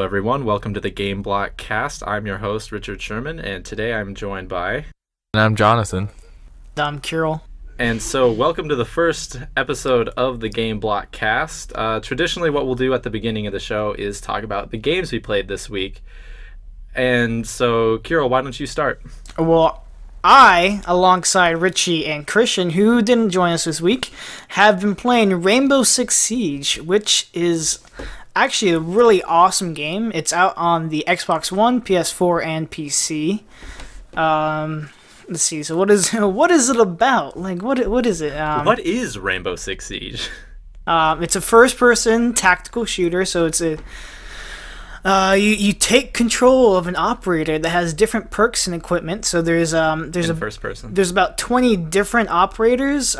everyone. Welcome to the Gamebloc Cast. I'm your host, Richard Sherman, and today I'm joined by... And I'm Jonathan. I'm Kiral. And so, welcome to the first episode of the Gamebloc Cast. Traditionally, what we'll do at the beginning of the show is talk about the games we played this week. And so, Kiral, why don't you start? Well, I, alongside Richie and Christian, who didn't join us this week, have been playing Rainbow Six Siege, which is actually a really awesome game. It's out on the Xbox One, PS4, and PC. Let's see. So what is it about? Like what is it? What is Rainbow Six Siege? It's a first-person tactical shooter. So it's a you take control of an operator that has different perks and equipment. So there's first person. There's about 20 different operators.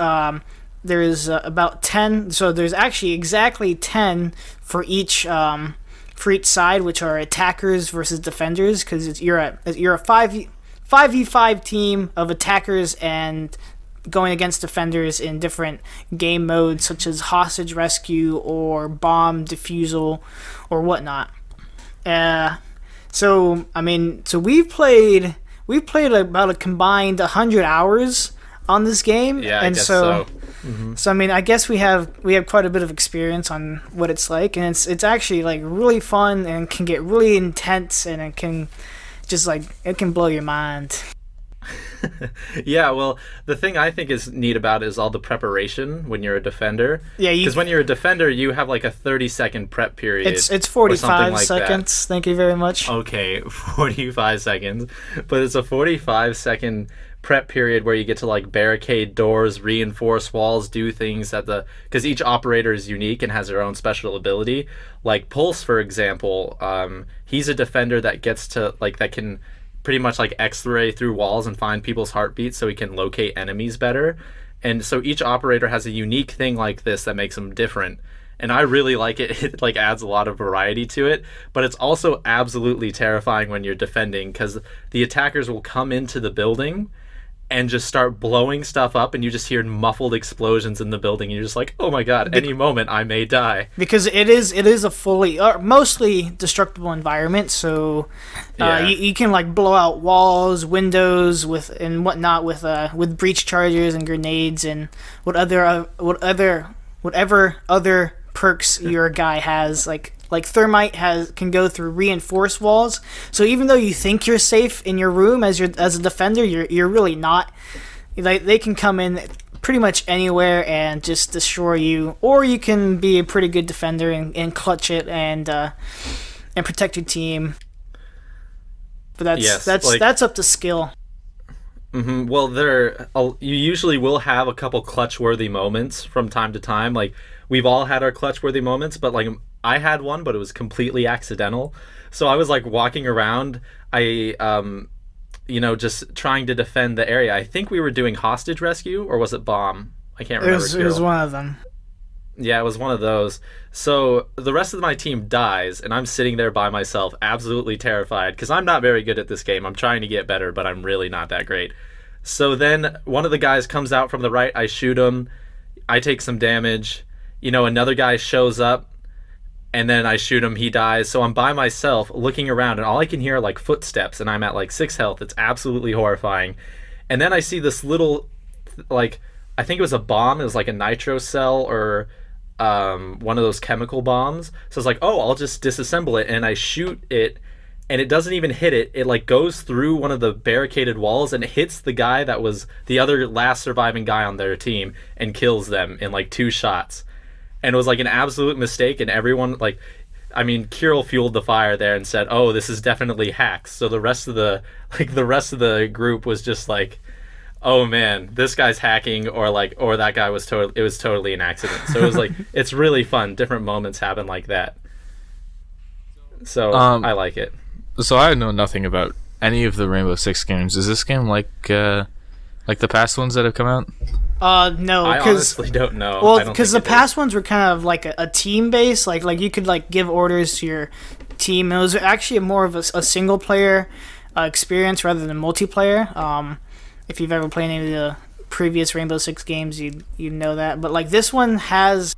There's about 10. So there's actually exactly 10 for each side, which are attackers versus defenders. Because you're a 5v5 team of attackers and going against defenders in different game modes, such as hostage rescue or bomb defusal or whatnot. So we've played about a combined 100 hours on this game. Yeah, I guess so. Mm-hmm. So I mean, I guess we have quite a bit of experience on what it's like, and it's actually like really fun and can get really intense, and it can blow your mind. Yeah, well, the thing I think is neat about it is all the preparation when you're a defender. Yeah, because when you're a defender, you have like a 30-second prep period. It's 45 seconds. Thank you very much. Okay, 45 seconds, but it's a 45-second prep period where you get to like barricade doors, reinforce walls, do things because each operator is unique and has their own special ability. Like Pulse, for example, he's a defender that gets to that can pretty much like X-ray through walls and find people's heartbeats so he can locate enemies better. And so each operator has a unique thing like this that makes them different. And I really like it. It like adds a lot of variety to it, but it's also absolutely terrifying when you're defending because the attackers will come into the building and just start blowing stuff up, and you just hear muffled explosions in the building, and you're just like, oh my god, any moment I may die. Because it is a fully, mostly destructible environment, so you can like blow out walls, windows, and whatnot with breach charges and grenades and whatever other perks your guy has, like Thermite can go through reinforced walls. So even though you think you're safe in your room as a defender, you're really not. Like they can come in pretty much anywhere and just destroy you, or you can be a pretty good defender and clutch it and protect your team. But that's up to skill. Mm-hmm. Well, you usually will have a couple clutch-worthy moments from time to time. Like we've all had our clutch-worthy moments, but like I had one, but it was completely accidental. So I was like walking around, just trying to defend the area. I think we were doing hostage rescue, or was it bomb? I can't remember. It was one of them. Yeah, it was one of those. So the rest of my team dies, and I'm sitting there by myself, absolutely terrified, because I'm not very good at this game. I'm trying to get better, but I'm really not that great. So then one of the guys comes out from the right, I shoot him, I take some damage, another guy shows up, and then I shoot him, he dies. So I'm by myself looking around, and all I can hear are like footsteps, and I'm at like 6 health. It's absolutely horrifying. And then I see this little, I think it was a bomb. It was like a nitro cell or one of those chemical bombs. So it's like, oh, I'll just disassemble it, and I shoot it, and it doesn't even hit it. It like goes through one of the barricaded walls and hits the guy that was the other last surviving guy on their team and kills them in like 2 shots. And it was like an absolute mistake, and everyone Kiral fueled the fire there and said, "Oh, this is definitely hacks." So the rest of the group was just like, "Oh man, this guy's hacking," or that guy was totally an accident. So it was like it's really fun. Different moments happen like that. So I like it. So I know nothing about any of the Rainbow Six games. Is this game like the past ones that have come out? No, I honestly don't know. Well, because the past ones were kind of like a team base, like you could like give orders to your team. It was actually more of a single player experience rather than multiplayer. If you've ever played any of the previous Rainbow Six games, you know that. But like this one has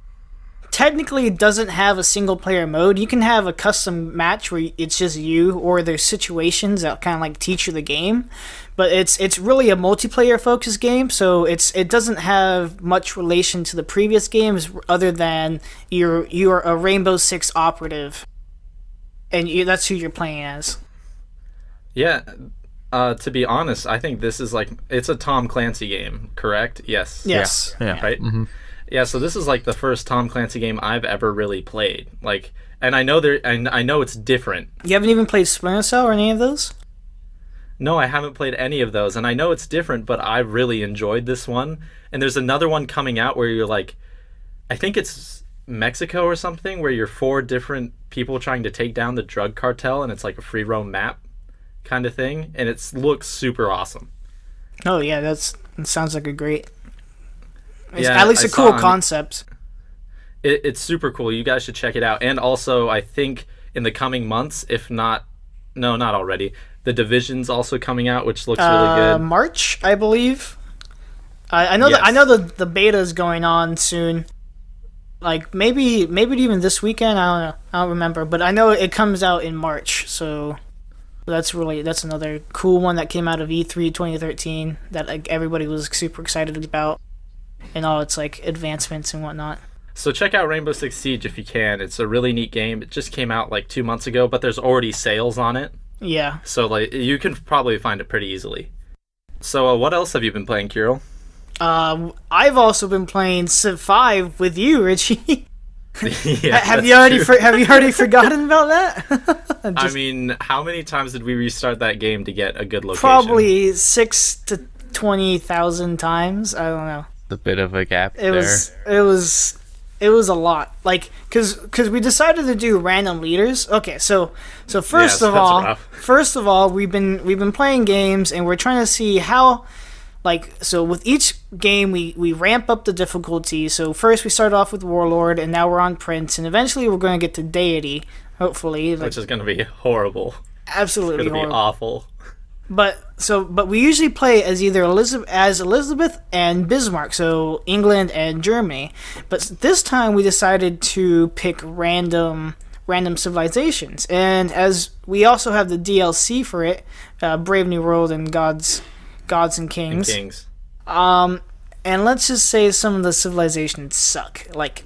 technically it doesn't have a single player mode. You can have a custom match where it's just you, or there's situations that kind of like teach you the game. But it's really a multiplayer focused game, so it doesn't have much relation to the previous games other than you're a Rainbow Six operative, and that's who you're playing as. Yeah. To be honest, I think this is like, it's a Tom Clancy game, correct? Yes. Yes. Yeah. Right? Mm-hmm. Yeah, so this is like the first Tom Clancy game I've ever really played. Like, and I know I know it's different. You haven't even played Splinter Cell or any of those? No, I haven't played any of those, and I know it's different, but I really enjoyed this one. And there's another one coming out where you're like, I think it's Mexico or something, where you're 4 different people trying to take down the drug cartel, and it's like a free roam map kind of thing, and it looks super awesome. Oh yeah, that sounds like a great. Yeah, at least a cool concept. It's super cool. You guys should check it out. And also, I think in the coming months, if not, no, not already, The Division's also coming out, which looks really good. March, I believe. I know Yes. I know the beta is going on soon. Like maybe even this weekend. I don't know. I don't remember, but I know it comes out in March. So that's another cool one that came out of E3 2013 that like everybody was super excited about, and all its like advancements and whatnot. So check out Rainbow Six Siege if you can. It's a really neat game. It just came out like 2 months ago, but there's already sales on it. Yeah. So like you can probably find it pretty easily. So what else have you been playing, Kiral? I've also been playing Civ 5 with you, Richie. Yeah, have you already forgotten about that? I mean, how many times did we restart that game to get a good location? Probably 6,000 to 20,000 times. I don't know. A bit of a gap It was a lot. Like, cause we decided to do random leaders. Okay, so first of all, we've been playing games, and we're trying to see how. Like, so with each game, we ramp up the difficulty. So first we started off with Warlord, and now we're on Prince, and eventually we're going to get to Deity, hopefully. Which is going to be horrible. Absolutely It's going to be awful. But we usually play as either Elizabeth and Bismarck, so England and Germany. But this time we decided to pick random civilizations, and as we also have the DLC for it, Brave New World and Gods and Kings. And let's just say some of the civilizations suck. Like,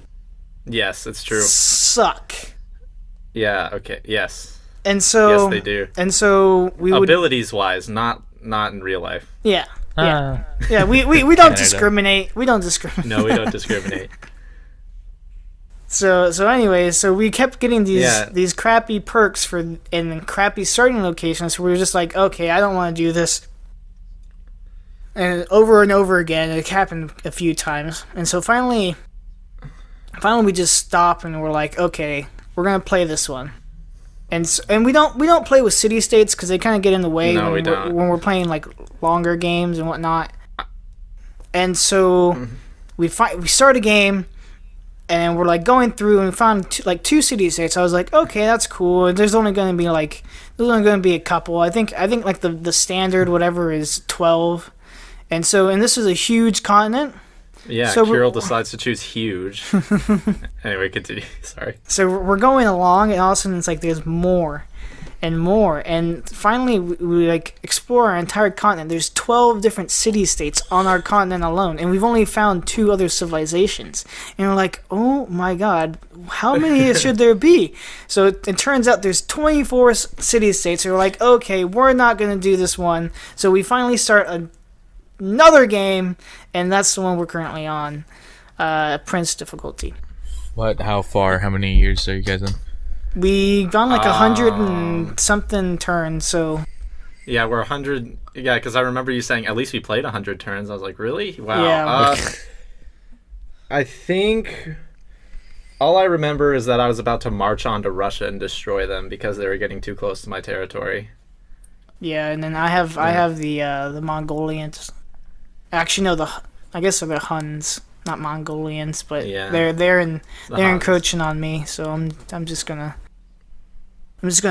yes, it's true. Suck. Yeah. Okay. Yes. And so yes, they do. And so we would abilities wise, not in real life. Yeah. Yeah. We don't discriminate. We don't discriminate. No, we don't discriminate. So anyways, so we kept getting these crappy perks and crappy starting locations. So we were just like, okay, I don't want to do this. And over again, it happened a few times. And so finally we just stop and we're like, okay, we're gonna play this one. And we don't play with city states because they kind of get in the way when we're playing like longer games and whatnot. And so we start a game, and we're like going through, and we found two city states. I was like, okay, that's cool. There's only going to be a couple. I think like the standard whatever is 12. And this is a huge continent. Yeah, so Kiral decides to choose huge. Anyway, continue. Sorry. So we're going along, and all of a sudden it's like there's more and more. And finally, we like explore our entire continent. There's 12 different city-states on our continent alone, and we've only found 2 other civilizations. And we're like, oh my god, how many should there be? So it turns out there's 24 city-states. So we're like, okay, we're not going to do this one. So we finally start another game, and that's the one we're currently on, Prince difficulty. What? How far? How many years are you guys in? We've gone like 100 and something turns, so... Yeah, we're 100... Yeah, because I remember you saying, at least we played 100 turns. I was like, really? Wow. Yeah. I think... All I remember is that I was about to march onto Russia and destroy them because they were getting too close to my territory. Yeah, and then I have the Mongolians. Actually, no, I guess they're the Huns, not Mongolians, but yeah. they're encroaching on me, so I'm just gonna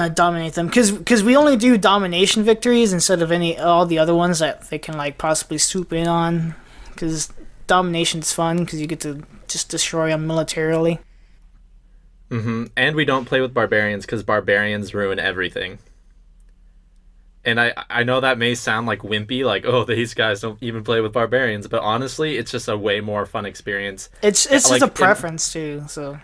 dominate them because we only do domination victories instead of all the other ones that they can like possibly swoop in on, because domination's fun because you get to just destroy them militarily. And we don't play with barbarians because barbarians ruin everything. And I know that may sound like wimpy, like, oh, these guys don't even play with barbarians, but honestly, it's just a way more fun experience. It's like, just a preference too, so.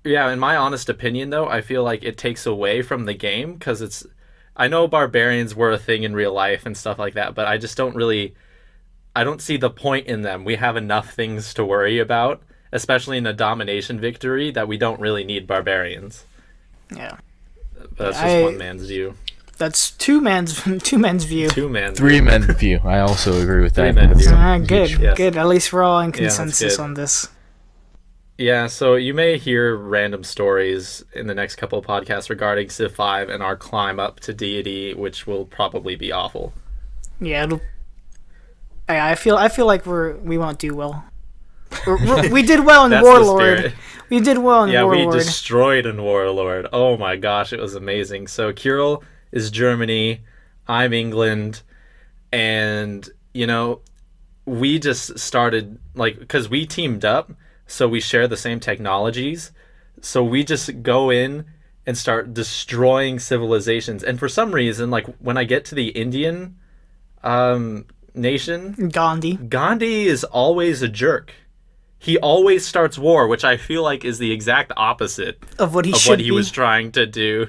Yeah, in my honest opinion, though, I feel like it takes away from the game, because it's... I know barbarians were a thing in real life and stuff like that, but I just don't really... I don't see the point in them. We have enough things to worry about, especially in a domination victory, that we don't really need barbarians. Yeah. But that's just one man's view. That's two men's view. Three men's view. I also agree with that. Good. Yes. Good. At least we're all in consensus on this. Yeah, so you may hear random stories in the next couple of podcasts regarding Civ 5 and our climb up to deity, which will probably be awful. Yeah, I feel like we won't do well. We did well in Warlord. We did well in Warlord. Yeah, we destroyed in Warlord. Oh my gosh, it was amazing. So Kiral is Germany, I'm England, and, we just started, because we teamed up, so we share the same technologies, so we just go in and start destroying civilizations. And for some reason, when I get to the Indian nation, Gandhi is always a jerk. He always starts war, which I feel like is the exact opposite of what he was trying to do.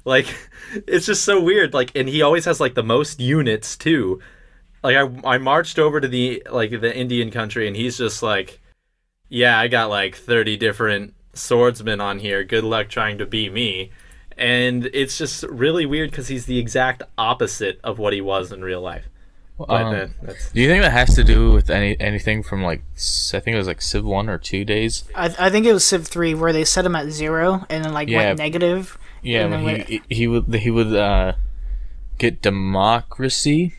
It's just so weird. And he always has the most units too. I marched over to the Indian country, and he's just yeah, I got 30 different swordsmen on here. Good luck trying to beat me. And it's just really weird because he's the exact opposite of what he was in real life. Do you think that has to do with anything from I think it was Civ 1 or 2 days? I think it was Civ 3 where they set him at 0 and then went negative. Yeah, when he would get democracy,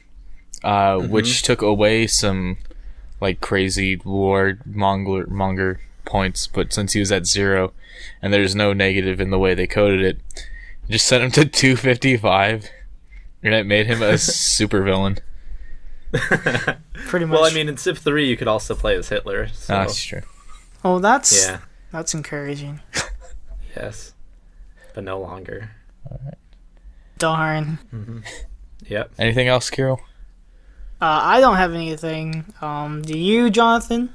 which took away some crazy war monger points, but since he was at 0 and there's no negative in the way they coded it, just sent him to 255 and it made him a supervillain. Pretty much. Well, I mean, in Civ 3 you could also play as Hitler. So. That's true. Oh, that's encouraging. Yes, but no longer. All right. Darn. Yep. Anything else, Kiral? I don't have anything. Do you, Jonathan?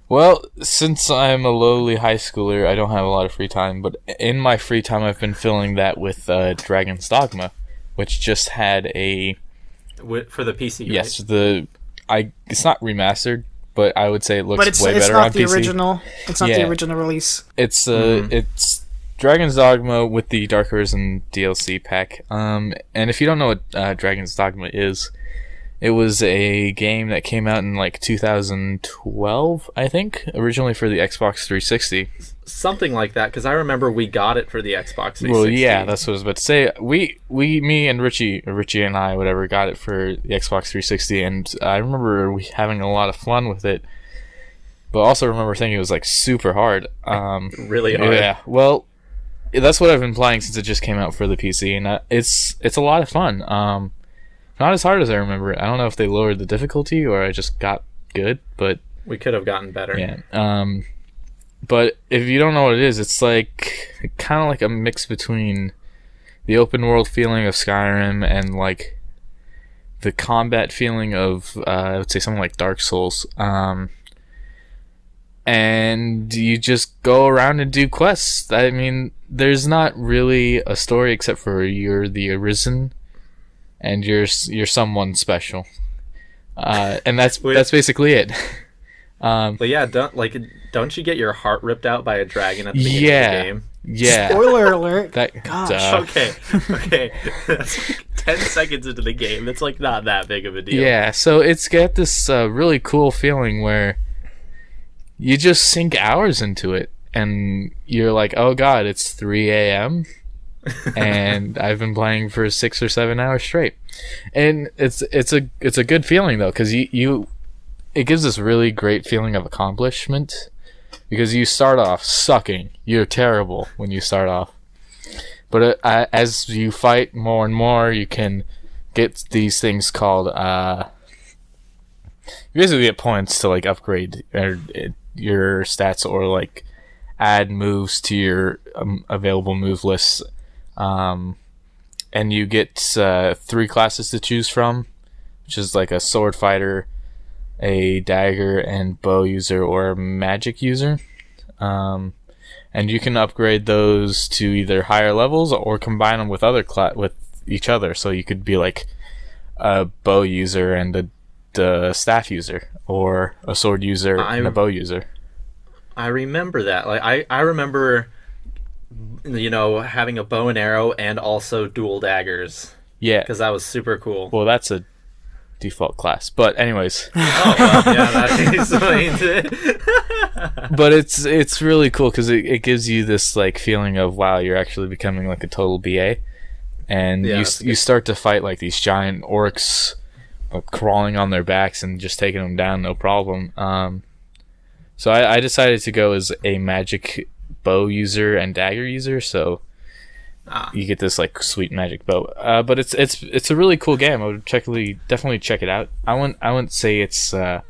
Well, since I'm a lowly high schooler, I don't have a lot of free time, but in my free time I've been filling that with Dragon's Dogma, which just had a... For the PC, right? Yes, it's not remastered, but I would say it looks way better on PC. It's not the original release. It's Dragon's Dogma with the Dark Arisen DLC pack. And if you don't know what Dragon's Dogma is, it was a game that came out in 2012, I think, originally for the Xbox 360. Something like that, because I remember we got it for the Xbox 360. Well, yeah, that's what I was about to say. Me and Richie and I, whatever, got it for the Xbox 360, and I remember having a lot of fun with it, but also remember thinking it was super hard. Really hard. Yeah, well, that's what I've been playing since it just came out for the PC, and it's a lot of fun. Not as hard as I remember. I don't know if they lowered the difficulty or I just got good, but we could have gotten better. Yeah. But if you don't know what it is, it's kind of like a mix between the open world feeling of Skyrim and the combat feeling of I would say something like Dark Souls. And you just go around and do quests. I mean, there's not really a story except for you're the Arisen. And you're someone special, and that's basically it. But yeah, don't you get your heart ripped out by a dragon at the beginning of the game? Yeah. Spoiler alert. Gosh. Okay. That's 10 seconds into the game. It's not that big of a deal. Yeah. So it's got this really cool feeling where you just sink hours into it, and you're like, oh god, it's 3 a.m. and I've been playing for 6 or 7 hours straight, and it's a good feeling though, because it gives this really great feeling of accomplishment, because you start off sucking, you're terrible when you start off, but as you fight more and more, you can get these things called you basically get points to upgrade your stats or add moves to your available move lists. And you get 3 classes to choose from, which is like a sword fighter, a dagger and bow user, or a magic user. And you can upgrade those to either higher levels or combine them with with each other. So you could be like a bow user and a staff user, or a sword user and a bow user. I remember that. Like I remember, having a bow and arrow and also dual daggers. Yeah, because that was super cool. Well, that's a default class, but anyways. Oh, well, yeah, that explains it. But it's really cool because it gives you this like feeling of, wow, you're actually becoming like a total BA, and you start to fight like these giant orcs, crawling on their backs and just taking them down, no problem. So I decided to go as a magic bow user and dagger user, so you get this like sweet magic bow. But it's a really cool game. I would definitely check it out. I wouldn't say it's like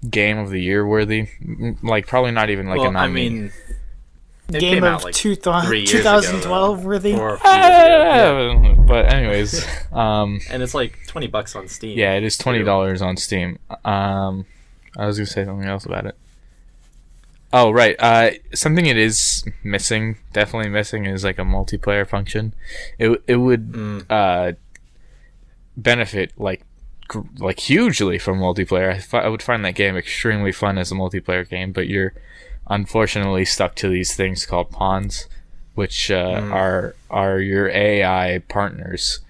game of the year worthy. Like probably not even like a nominee. I mean, game of like 2012 worthy. But anyways, and it's like $20 on Steam. Yeah, it is $20 on Steam. I was gonna say something else about it. Oh right, something it is missing, definitely missing, is like a multiplayer function. It would benefit like hugely from multiplayer. I would find that game extremely fun as a multiplayer game, but you're unfortunately stuck to these things called pawns, which are your AI partners.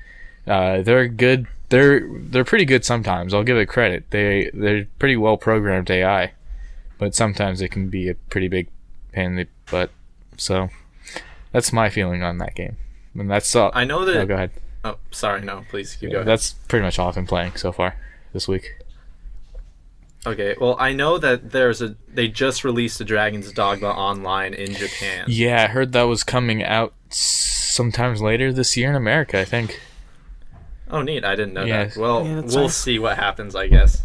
They're good. They're pretty good sometimes. I'll give it credit. They're pretty well programmed AI, but sometimes it can be a pretty big pain in the butt. So that's my feeling on that game. And that's all. I know that. Oh, go ahead. Oh, sorry. No, please keep going. That's pretty much all I've been playing so far this week. Okay, well, I know that they just released a Dragon's Dogma online in Japan. Yeah, I heard that was coming out sometimes later this year in America, I think. Oh, neat. I didn't know Yes. that. Well, Yeah, we'll see what happens, I guess.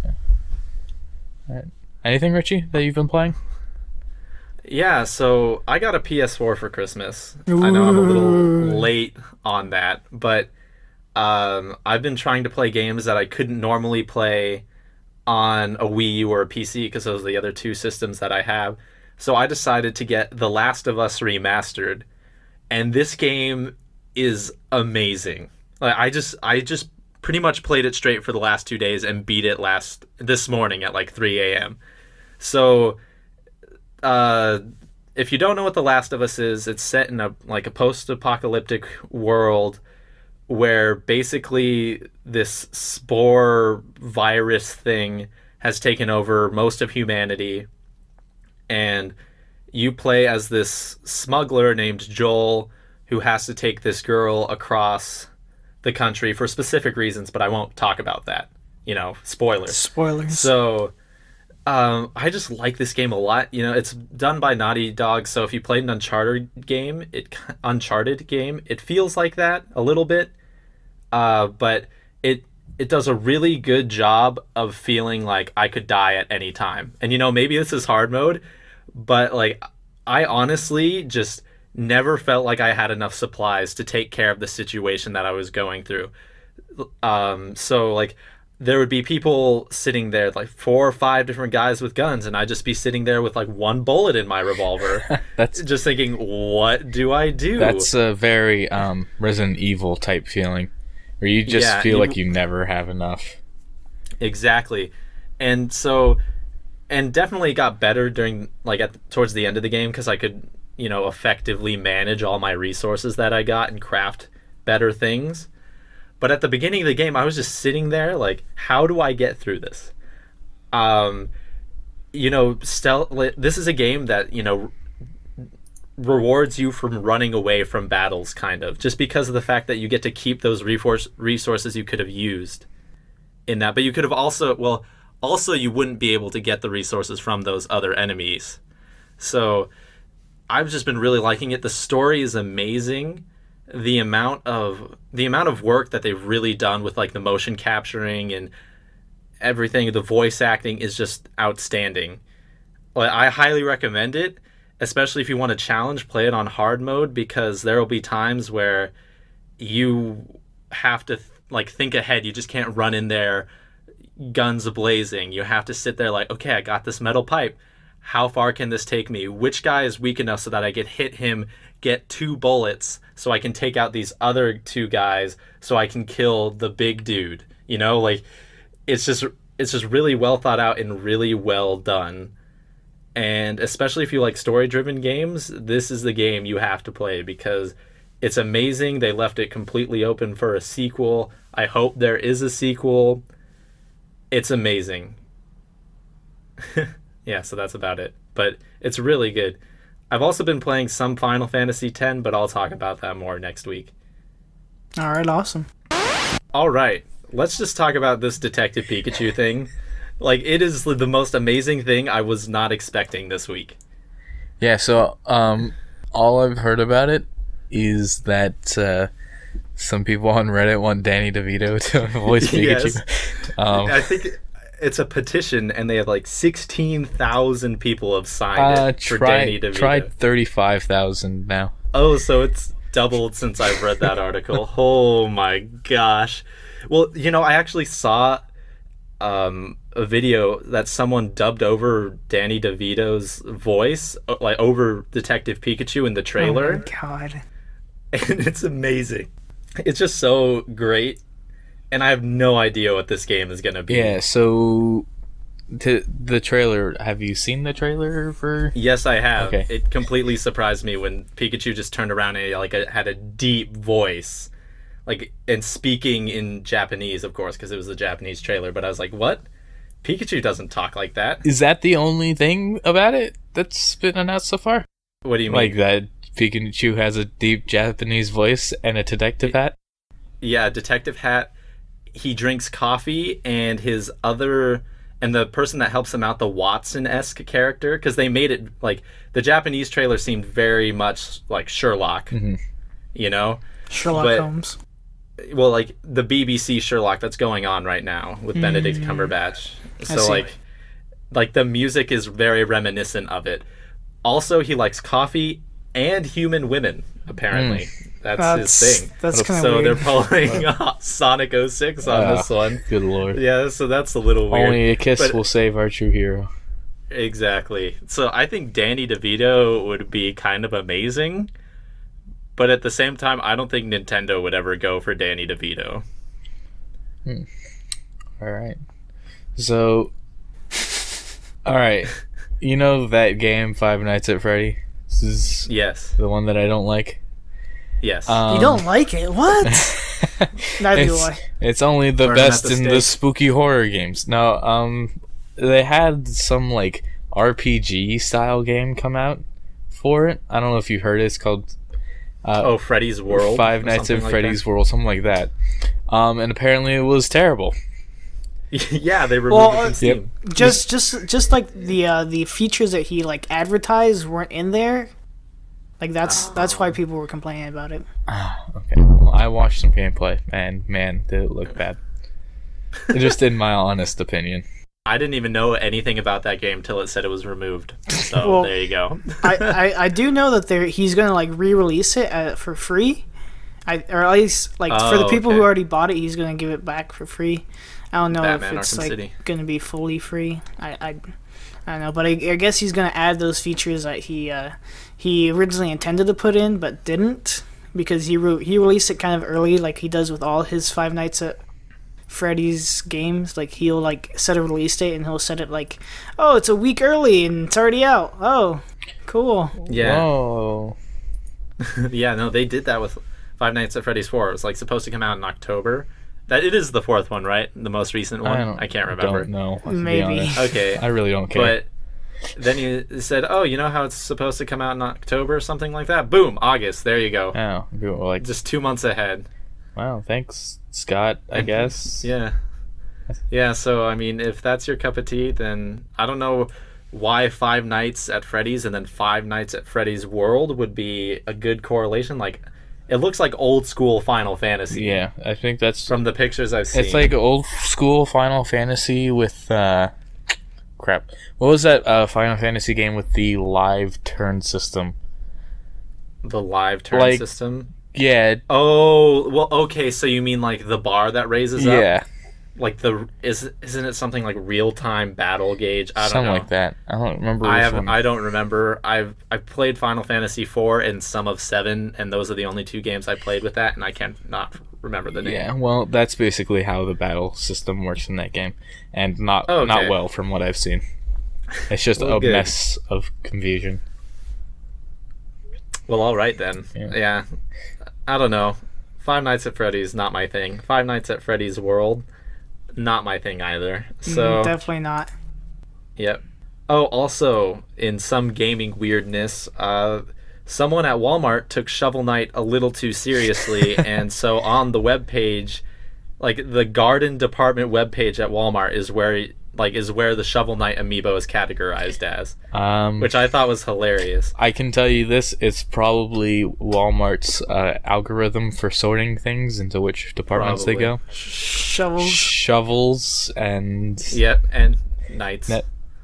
All right. Anything, Richie, that you've been playing? Yeah, so I got a PS4 for Christmas. I know I'm a little late on that, but I've been trying to play games that I couldn't normally play on a Wii U or a PC because those are the other 2 systems that I have. So I decided to get The Last of Us Remastered, and this game is amazing. Like I just pretty much played it straight for the last 2 days and beat it this morning at like 3 a.m. So if you don't know what The Last of Us is, it's set in a post-apocalyptic world where basically this spore virus thing has taken over most of humanity, and you play as this smuggler named Joel who has to take this girl across the country for specific reasons, but I won't talk about that. Spoilers. So I just like this game a lot. It's done by Naughty Dog, so if you played an Uncharted game, it feels like that a little bit. But it does a really good job of feeling like I could die at any time. And maybe this is hard mode, but like I honestly just never felt like I had enough supplies to take care of the situation that I was going through. So like there would be people sitting there, like 4 or 5 different guys with guns, and I'd just be sitting there with like 1 bullet in my revolver. That's just thinking, what do I do? That's a very Resident Evil type feeling, where you just feel like you never have enough. Exactly. And definitely got better during towards the end of the game, because I could effectively manage all my resources that I got and craft better things. But at the beginning of the game, I was just sitting there like, how do I get through this? This is a game that rewards you from running away from battles, kind of, just because of the fact that you get to keep those resources you could have used in that. But you could have also you wouldn't be able to get the resources from those other enemies. So I've just been really liking it. The story is amazing. The amount of work that they've really done with like the motion capturing and everything, the voice acting is just outstanding. I highly recommend it, especially if you want a challenge. Play it on hard mode, because there will be times where you have to think ahead. You just can't run in there guns blazing. You have to sit there like, okay, I got this metal pipe. How far can this take me? Which guy is weak enough so that I can hit him, get 2 bullets, so I can take out these other 2 guys, so I can kill the big dude. You know, like, it's just really well thought out and really well done. And especially if you like story-driven games, this is the game you have to play, because it's amazing. They left it completely open for a sequel. I hope there is a sequel. It's amazing. Yeah, so that's about it. But it's really good. I've also been playing some Final Fantasy X, but I'll talk about that more next week. All right, awesome. All right, let's just talk about this Detective Pikachu thing. Like, it is the most amazing thing I was not expecting this week. Yeah, so all I've heard about it is that some people on Reddit want Danny DeVito to voice Pikachu. Yes. I think it's a petition, and they have like 16,000 people have signed it for Danny DeVito. Tried 35,000 now. Oh, so it's doubled since I've read that article. Oh my gosh. Well, you know, I actually saw a video that someone dubbed over Danny DeVito's voice, like over Detective Pikachu in the trailer. Oh my god. And it's amazing. It's just so great. And I have no idea what this game is going to be. Yeah, so the trailer, have you seen the trailer for? Yes, I have. Okay. It completely surprised me when Pikachu just turned around and had a deep voice. And speaking in Japanese, of course, because it was a Japanese trailer. But I was like, what? Pikachu doesn't talk like that. Is that the only thing about it that's been announced so far? What do you mean? Like that Pikachu has a deep Japanese voice and a detective hat? Yeah, detective hat. He drinks coffee, and the person that helps him out, the Watson-esque character, because they made it, like, the Japanese trailer seemed very much like Sherlock, you know? Sherlock Holmes. Well, like, the BBC Sherlock that's going on right now with Benedict Cumberbatch. So, like, the music is very reminiscent of it. Also, he likes coffee and human women, apparently. That's his thing. That's kind of so weird. they're pulling Sonic 06 on this one. Good lord. Yeah, so that's a little weird. Only a kiss will save our true hero. Exactly. So I think Danny DeVito would be kind of amazing, but at the same time, I don't think Nintendo would ever go for Danny DeVito. Alright. So, alright. You know that game, Five Nights at Freddy's? This is Yes. the one that I don't like. Yes. You don't like it? What? Neither do I. It's only the Burn best at the in the spooky horror games. Now, they had some like RPG style game come out for it. I don't know if you heard it. It's called Freddy's World. Five Nights at Freddy's World, something like that. And apparently it was terrible. Yeah, they removed it from Steam. Just like the features that he like advertised weren't in there. Like that's why people were complaining about it. Okay. Well, I watched some gameplay, and man, did it look bad. Just in my honest opinion. I didn't even know anything about that game till it said it was removed. So Well, there you go. I do know that he's gonna like re-release it for free, or at least like for the people who already bought it, he's gonna give it back for free. I don't know Batman if it's Arkham like City. gonna be fully free. I don't know, but I guess he's gonna add those features that he originally intended to put in but didn't, because he released it kind of early, like he does with all his Five Nights at Freddy's games. Like he'll like set a release date and he'll set it like, oh, it's a week early and it's already out. Oh, cool. Yeah. Whoa. Yeah, no, they did that with Five Nights at Freddy's 4. It was like supposed to come out in October. That it is the fourth one, right? The most recent one. I can't remember. Don't know. Maybe. Okay. I really don't care. But then you said, "Oh, you know how it's supposed to come out in October, or something like that." Boom, August. There you go. Oh, like Just 2 months ahead. wow. Thanks, Scott. I guess. Yeah. Yeah. So I mean, if that's your cup of tea, then I don't know why Five Nights at Freddy's and then Five Nights at Freddy's World would be a good correlation. Like, it looks like old school Final Fantasy. Yeah, I think that's from the pictures I've seen. It's like old school Final Fantasy with crap. What was that Final Fantasy game with the live turn system? The live turn system? Yeah. Oh, well, okay, so you mean like the bar that raises up? Yeah. Like isn't it something like real-time battle gauge? I don't know. Something like that. I don't remember I don't remember. I've played Final Fantasy 4 and some of 7, and those are the only 2 games I played with that, and I can't not remember the name. Yeah, well, that's basically how the battle system works in that game, and not well from what I've seen. It's just a mess of confusion. Well, all right then. Yeah. I don't know. Five Nights at Freddy's not my thing. Five Nights at Freddy's World, not my thing either. So definitely not. Yep. Oh, also in some gaming weirdness, someone at Walmart took Shovel Knight a little too seriously, and so on the webpage, like the garden department webpage at Walmart is where the Shovel Knight amiibo is categorized as, which I thought was hilarious. I can tell you this: it's probably Walmart's algorithm for sorting things into which departments they go. Shovels, and and knights.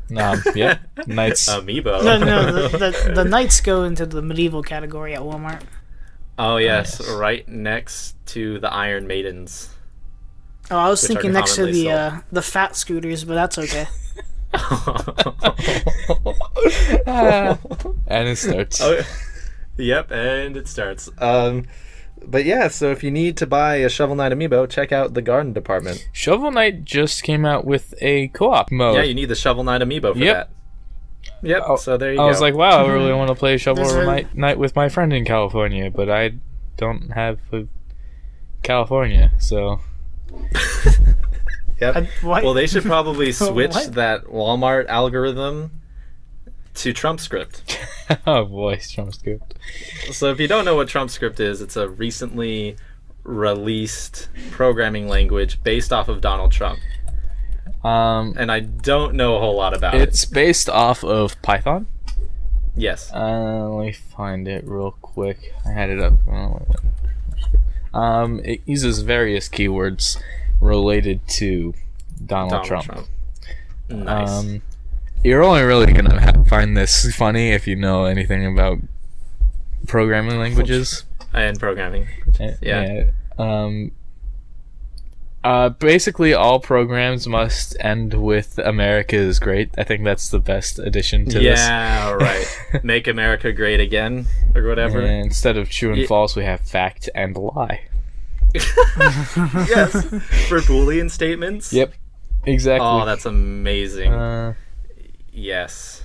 Yeah, knights. Amiibo. No, the knights go into the medieval category at Walmart. Oh yes, right next to the Iron Maidens. Oh, I was thinking next to the fat scooters, but that's okay. And it starts. Oh, yep, and it starts. But yeah, so if you need to buy a Shovel Knight amiibo, check out the garden department. Shovel Knight just came out with a co-op mode. Yeah, you need the Shovel Knight amiibo for that. Yep, so there you go. I was like, wow, I really want to play Shovel Knight with my friend in California, but I don't have California, so... Yep. Well, they should probably switch that Walmart algorithm to TrumpScript. Oh boy, TrumpScript. So if you don't know what TrumpScript is, it's a recently released programming language based off of Donald Trump. And I don't know a whole lot about it. It's based off of Python? Yes. Let me find it real quick. I had it up. It uses various keywords related to Donald Trump. Nice. You're only really gonna find this funny if you know anything about programming languages. And programming. Yeah. Basically, all programs must end with "America is great." I think that's the best addition to this. Yeah, right. Make America great again, or whatever. And instead of true and false, we have fact and lie. Yes, for Boolean statements. Yep, exactly. Oh, that's amazing. Yes.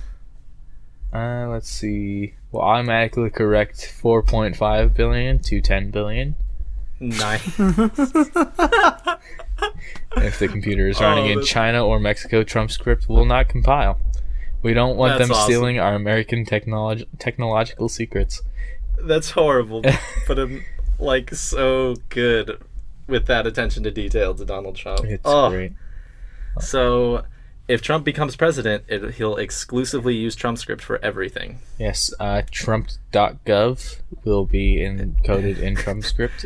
Let's see. Will automatically correct 4.5 billion to 10 billion. Nice. If the computer is running in China or Mexico, TrumpScript will not compile. We don't want them stealing our American technological secrets. That's horrible, but I'm like so good with that attention to detail to Donald Trump. It's great. So, if Trump becomes president, he'll exclusively use TrumpScript for everything. Yes, Trump.gov will be encoded in TrumpScript.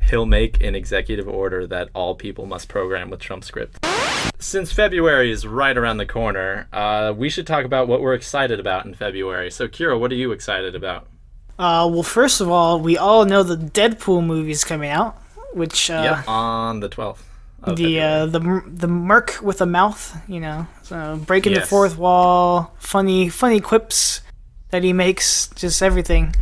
He'll make an executive order that all people must program with TrumpScript. Since February is right around the corner, we should talk about what we're excited about in February. So, Kira, what are you excited about? Well, first of all, we all know the Deadpool movie's coming out, which on the 12th. The merc with a mouth, so breaking the fourth wall, funny quips that he makes, just everything.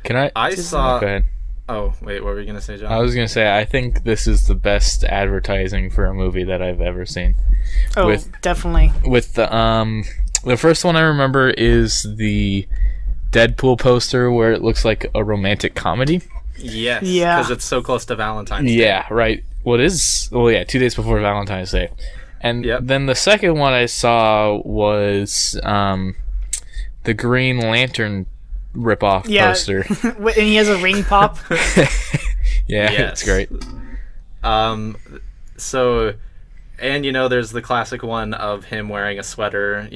Can I? I saw. Go ahead. Oh wait, what were you gonna say, John? I was gonna say I think this is the best advertising for a movie that I've ever seen. Oh, definitely. With the first one I remember is the Deadpool poster where it looks like a romantic comedy. Yes. Yeah. Because it's so close to Valentine's Day. Yeah. Right. 2 days before Valentine's Day. And then the second one I saw was the Green Lantern ripoff poster. And he has a ring pop. It's great. So, and there's the classic one of him wearing a sweater,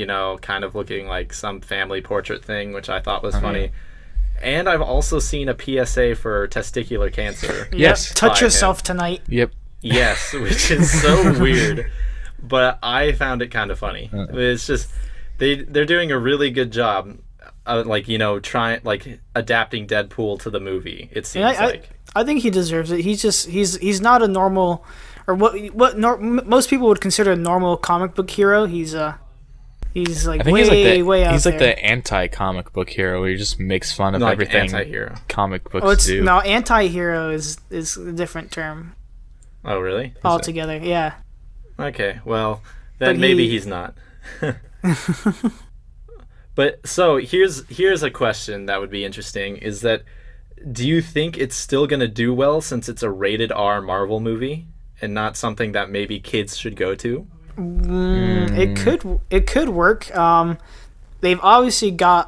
kind of looking like some family portrait thing, which I thought was funny. And I've also seen a PSA for testicular cancer. Yes. Touch yourself tonight. Yep. Yes, which is so weird. but I found it kind of funny. It's just they're doing a really good job, like trying like adapting Deadpool to the movie. It seems like I think he deserves it. He's not a normal, or most people would consider a normal comic book hero. He's like I think way out he's like there. the anti-comic book hero where he just makes fun of like everything anti-hero. comic books do. No, anti-hero is a different term Oh, really? altogether. Yeah. Okay, well, then maybe he's not. But so here's a question that would be interesting: is that do you think it's still going to do well since it's a rated R Marvel movie and not something that maybe kids should go to? It could work. They've obviously got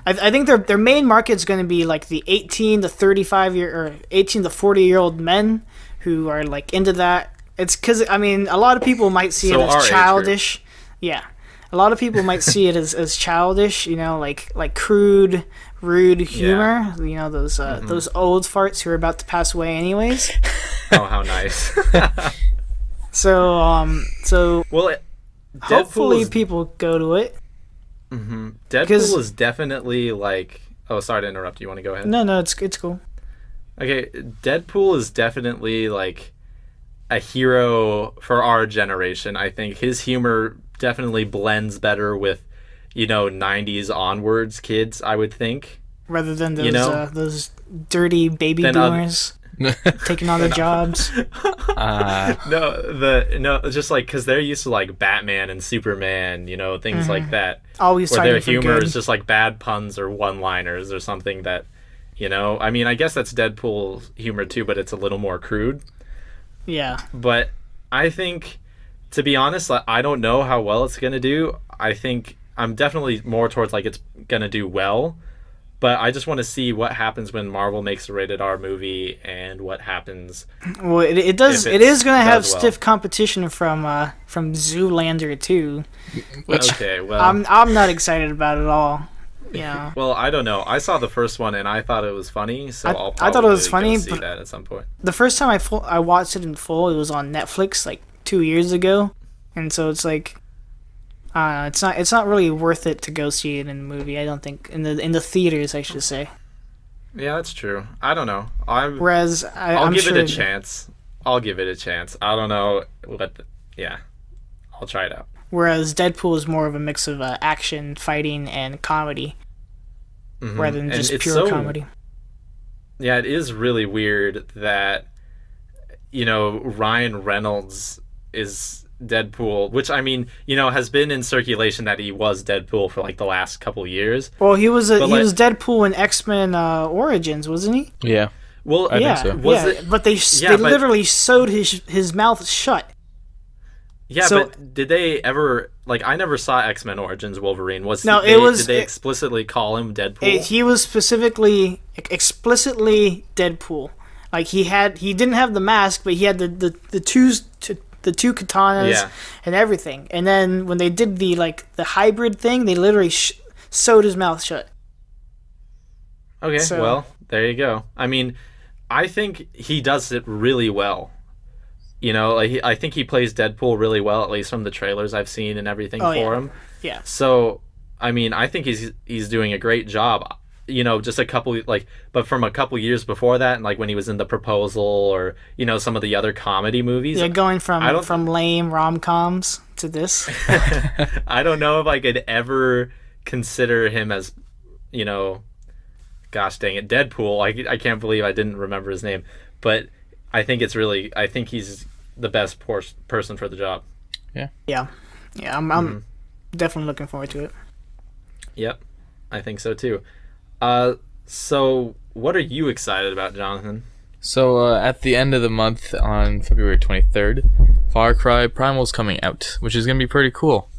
I think their main market is going to be like the 18 to 35 year or 18 to 40-year-old men who are like into that. It's because a lot of people might see it as childish. Yeah, a lot of people might see it as childish. Like crude, rude humor. Yeah. Those old farts who are about to pass away anyways. Oh, how nice. So well, hopefully people go to it. Mm-hmm. Deadpool is definitely like. Oh, sorry to interrupt. You want to go ahead? No, it's cool. Okay, Deadpool is definitely like a hero for our generation. I think his humor definitely blends better with 90s onwards kids, I would think, rather than those dirty baby boomers taking on their jobs. Just like because they're used to like Batman and Superman, things like that. Always where their humor good. is just like bad puns or one-liners or something that, I guess that's Deadpool's humor too, but it's a little more crude. Yeah. But I think, to be honest, I don't know how well it's gonna do. I think I'm definitely more towards like it's gonna do well. But I just want to see what happens when Marvel makes a rated R movie and what happens. Well, it does. It is going to have stiff competition from Zoolander 2, which I'm not excited about at all. Yeah. Well, I don't know. I saw the first one and I thought it was funny, so I thought it was funny. See that at some point. The first time I watched it in full, it was on Netflix like 2 years ago, and so it's like. It's not really worth it to go see it in the movie. I don't think in the theaters, I should say. Yeah, that's true. I don't know. I'll give it a chance. I'll give it a chance. I don't know I'll try it out. Whereas Deadpool is more of a mix of action, fighting, and comedy, rather than just pure comedy. Yeah, it is really weird that Ryan Reynolds is Deadpool, which has been in circulation that he was Deadpool for like the last couple years. Well, he was Deadpool in X-Men Origins, wasn't he? Yeah. Well, I think so. But they literally sewed his mouth shut. Yeah, but did they ever I never saw X-Men Origins Wolverine. Did they explicitly call him Deadpool? He was explicitly Deadpool. Like he didn't have the mask, but he had the two katanas and everything. And then when they did the hybrid thing, they literally sewed his mouth shut. Okay, well, there you go. I think he does it really well. I think he plays Deadpool really well, at least from the trailers I've seen and everything for him. Yeah. So, I think he's doing a great job. Just a couple but from a couple years before that, and when he was in The Proposal or some of the other comedy movies. Yeah, going from lame rom-coms to this. I don't know if I could ever consider him as, gosh dang it, Deadpool. I can't believe I didn't remember his name, but I think he's the best person for the job. Yeah. I'm definitely looking forward to it. Yep, I think so too. So what are you excited about, Jonathan? So at the end of the month on February 23rd, Far Cry Primal's coming out, which is going to be pretty cool.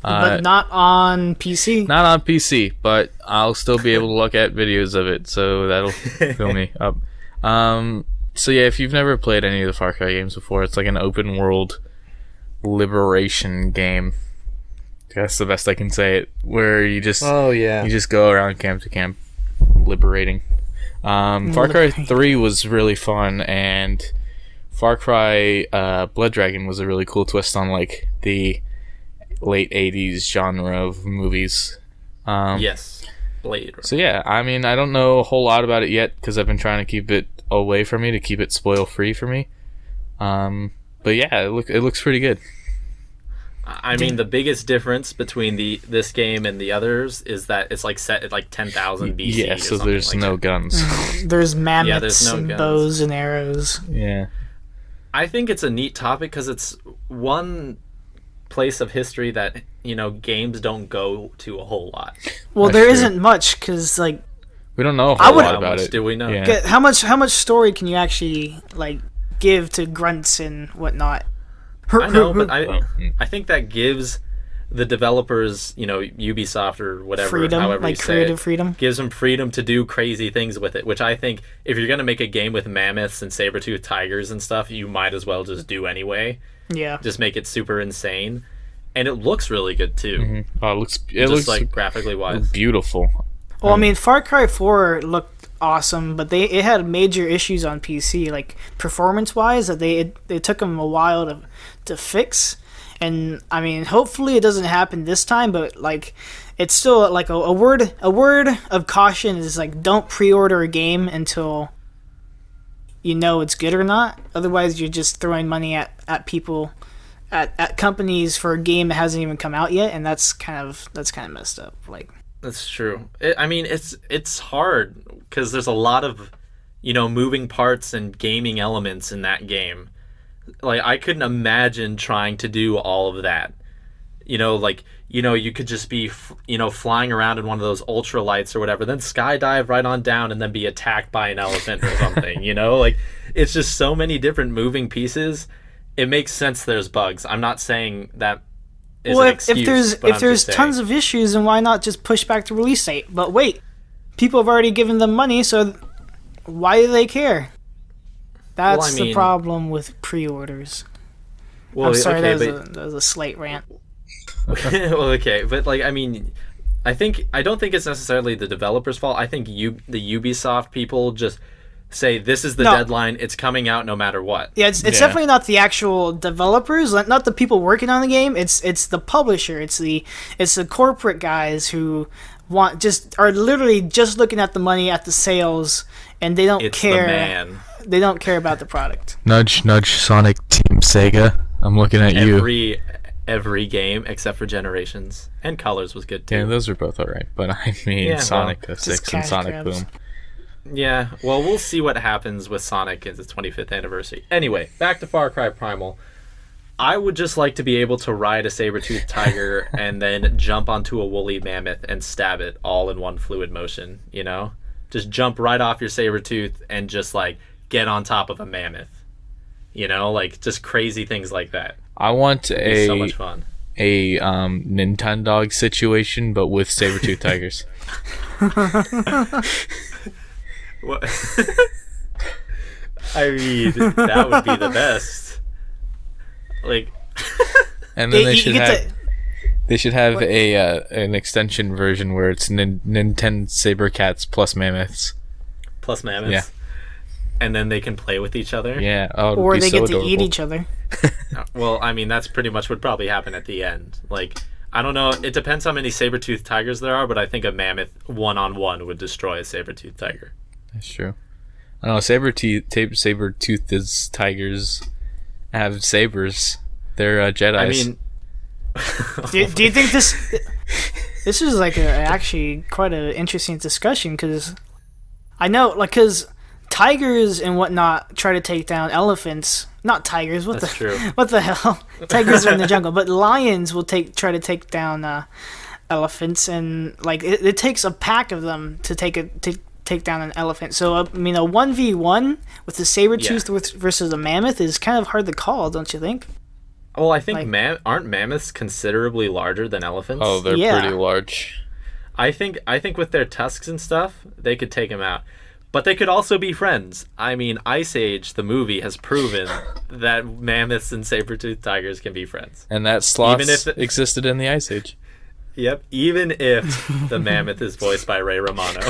But not on PC? Not on PC, but I'll still be able to look at videos of it, so that'll fill me up. So yeah, if you've never played any of the Far Cry games before, it's like an open world liberation game. That's the best I can say it, where you just go around camp to camp liberating. Far Cry 3 was really fun, and Far Cry Blood Dragon was a really cool twist on like the late 80s genre of movies. Yes. Blade. So yeah, I mean, I don't know a whole lot about it yet because I've been trying to keep it away from me to keep it spoil free for me. But yeah, it looks pretty good. I mean, the biggest difference between this game and the others is that it's like set at like 10,000 BC. Yeah, so there's no guns. There's mammoths there's no and guns. bows and arrows. Yeah. I think it's a neat topic because it's one place of history that, you know, games don't go to a whole lot. Well, That's there true. isn't much because like We don't know a whole lot about it. Do we know? Yeah. how much story can you actually like give to grunts and whatnot? I know, but I think that gives the developers, you know, Ubisoft or whatever, freedom, however like you say creative it, freedom. gives them freedom to do crazy things with it, which I think if you're going to make a game with mammoths and saber-toothed tigers and stuff, you might as well just do anyway. Yeah. Just make it super insane. And it looks really good, too. Mm-hmm. Oh, it Just looks like graphically wise. beautiful. Well, I mean, Far Cry 4 looked awesome, but it had major issues on PC, like performance-wise, that it took them a while to fix. And I mean, hopefully it doesn't happen this time, but like, it's still like a word of caution is like, don't pre-order a game until you know it's good or not. Otherwise, you're just throwing money at people, at companies for a game that hasn't even come out yet, and that's kind of messed up. Like, That's true. I mean, it's hard because there's a lot of, you know, moving parts and gaming elements in that game. Like, I couldn't imagine trying to do all of that. You know, like, you know, you could just be, you know, flying around in one of those ultralights or whatever, then skydive right on down and then be attacked by an elephant or something, you know? Like, it's just so many different moving pieces. It makes sense there's bugs. I'm not saying that is an excuse, if there's tons of issues, then why not just push back the release date? But wait, people have already given them money, so why do they care? That's the problem with pre-orders. Well, I'm sorry, okay, that was a slight rant. Well, okay, but like, I mean, I don't think it's necessarily the developer's fault. I think the Ubisoft people just say this is the deadline. It's coming out no matter what. Yeah, it's definitely not the actual developers, not the people working on the game. It's the publisher. It's the corporate guys who are literally just looking at the money, at the sales, and they don't care. The man. They don't care about the product. Nudge, nudge, Sonic Team Sega. I'm looking at you. Every game except for Generations and Colors was good too. Yeah, those are both alright. But I mean, Sonic 06 and Sonic grabs. Boom. Yeah, well, we'll see what happens with Sonic in its 25th anniversary. Anyway, back to Far Cry Primal. I would just like to be able to ride a saber-toothed tiger and then jump onto a woolly mammoth and stab it all in one fluid motion, you know? Just jump right off your saber-tooth and just, like, get on top of a mammoth. You know? Like, just crazy things like that. I want So much fun. a Nintendog situation, but with saber-toothed tigers. What? I mean, that would be the best. Like, and then they should have an extension version where it's Nintensabercats plus mammoths. Plus mammoths. Yeah. And then they can play with each other. Yeah. Oh, Or they get adorable. to eat each other. Well, I mean, that's pretty much what would probably happen at the end. Like, I don't know. It depends how many saber-toothed tigers there are, but I think a mammoth one-on-one would destroy a saber-toothed tiger. That's true. I don't know. Saber-toothed tigers have sabers. They're Jedis. I mean, do you think this is like actually quite an interesting discussion? Because I know, like, because tigers and whatnot try to take down elephants. Not tigers. that's true. What the hell? Tigers are in the jungle, but lions will try to take down elephants, and like it takes a pack of them to take down an elephant. So I mean, a 1v1 with a saber-tooth versus a mammoth is kind of hard to call, don't you think? Well, I think aren't mammoths considerably larger than elephants? Oh, they're pretty large. I think with their tusks and stuff, they could take them out. But they could also be friends. I mean, Ice Age, the movie, has proven that mammoths and saber-toothed tigers can be friends. And that sloths existed in the Ice Age. Yep, even if the mammoth is voiced by Ray Romano.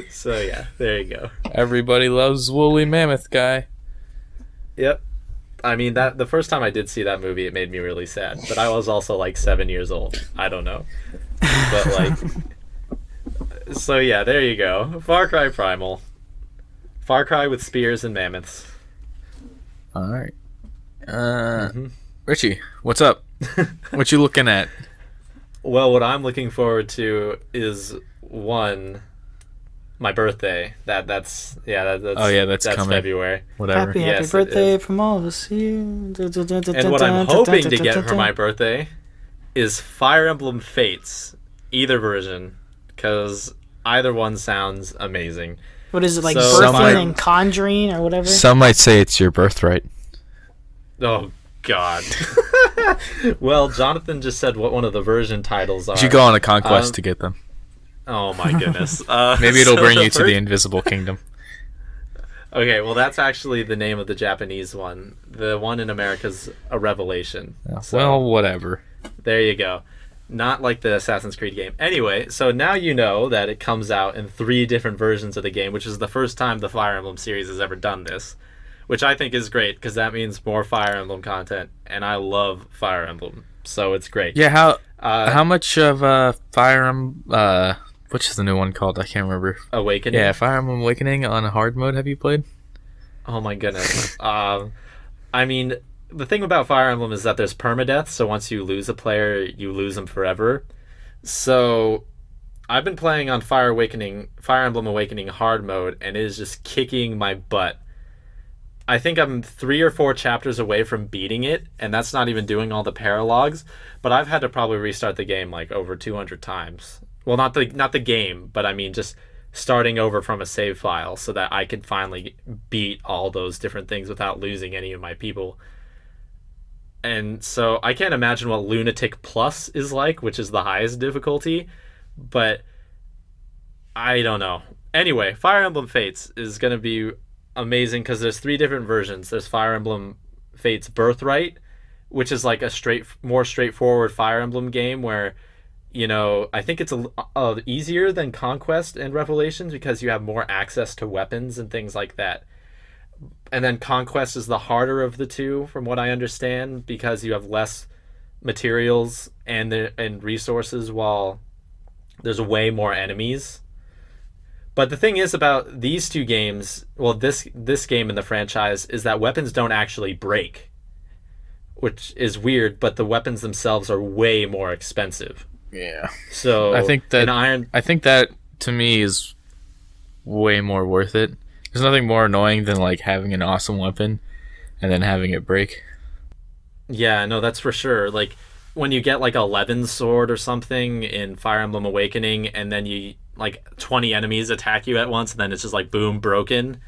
So yeah, there you go. Everybody loves Woolly Mammoth guy. Yep. I mean, that the first time I did see that movie, it made me really sad. But I was also like 7 years old. I don't know. But like, so yeah, there you go. Far Cry Primal. Far Cry with spears and mammoths. All right. Richie, what's up? What you looking at? Well, what I'm looking forward to is one, my birthday. That's coming. February. Whatever. Happy Yes, it birthday is. from all of us here. And what I'm hoping to get for my birthday is Fire Emblem Fates, either version, because either one sounds amazing. What is it, like So- birthing and conjuring or whatever? Some might say it's your birthright. Oh God. Well, Jonathan just said what one of the version titles are. You should go on a conquest to get them. Oh my goodness. Maybe it'll so bring the you to first- the Invisible Kingdom. Okay, well that's actually the name of the Japanese one. The one in America's a Revelation. So, Well, whatever. there you go. Not like the Assassin's Creed game. Anyway, so now you know that it comes out in 3 different versions of the game, which is the first time the Fire Emblem series has ever done this, which I think is great because that means more Fire Emblem content, and I love Fire Emblem, so it's great. Yeah, how much of Fire Emblem, which is the new one called? I can't remember. Awakening? Yeah, Fire Emblem Awakening on hard mode have you played? Oh my goodness. I mean, the thing about Fire Emblem is that there's permadeath, so once you lose a player, you lose them forever. So I've been playing on Fire Emblem Awakening hard mode, and it is just kicking my butt. I think I'm 3 or 4 chapters away from beating it, and that's not even doing all the paralogs, but I've had to probably restart the game like over 200 times. Well, not the game, but I mean just starting over from a save file so that I could finally beat all those different things without losing any of my people. And so I can't imagine what Lunatic Plus is like, which is the highest difficulty, but I don't know. Anyway, Fire Emblem Fates is going to be amazing because there's 3 different versions. There's Fire Emblem Fates Birthright, which is like a more straightforward Fire Emblem game where, you know, I think it's easier than Conquest and Revelations because you have more access to weapons and things like that. And then Conquest is the harder of the 2, from what I understand, because you have less materials and resources, while there's way more enemies. But the thing is about these 2 games, well, this game in the franchise, is that weapons don't actually break, which is weird. But the weapons themselves are way more expensive. Yeah. So I think that Iron. I think that to me is way more worth it. There's nothing more annoying than like having an awesome weapon and then having it break. Yeah, no, that's for sure. Like when you get like a Levin sword or something in Fire Emblem Awakening, and then you like 20 enemies attack you at once, and then it's just like boom, broken,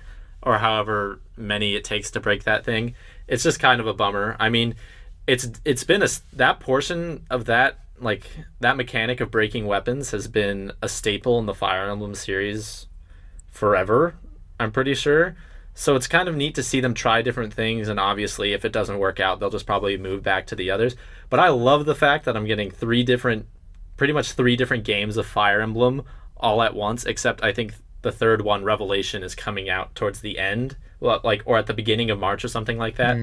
or however many it takes to break that thing. It's just kind of a bummer. I mean, it's been that portion of that, like that mechanic of breaking weapons has been a staple in the Fire Emblem series forever, I'm pretty sure. So it's kind of neat to see them try different things, and obviously if it doesn't work out, they'll just probably move back to the others. But I love the fact that I'm getting pretty much three different games of Fire Emblem all at once, except I think the third one, Revelation, is coming out towards the end, well, like, or at the beginning of March or something like that.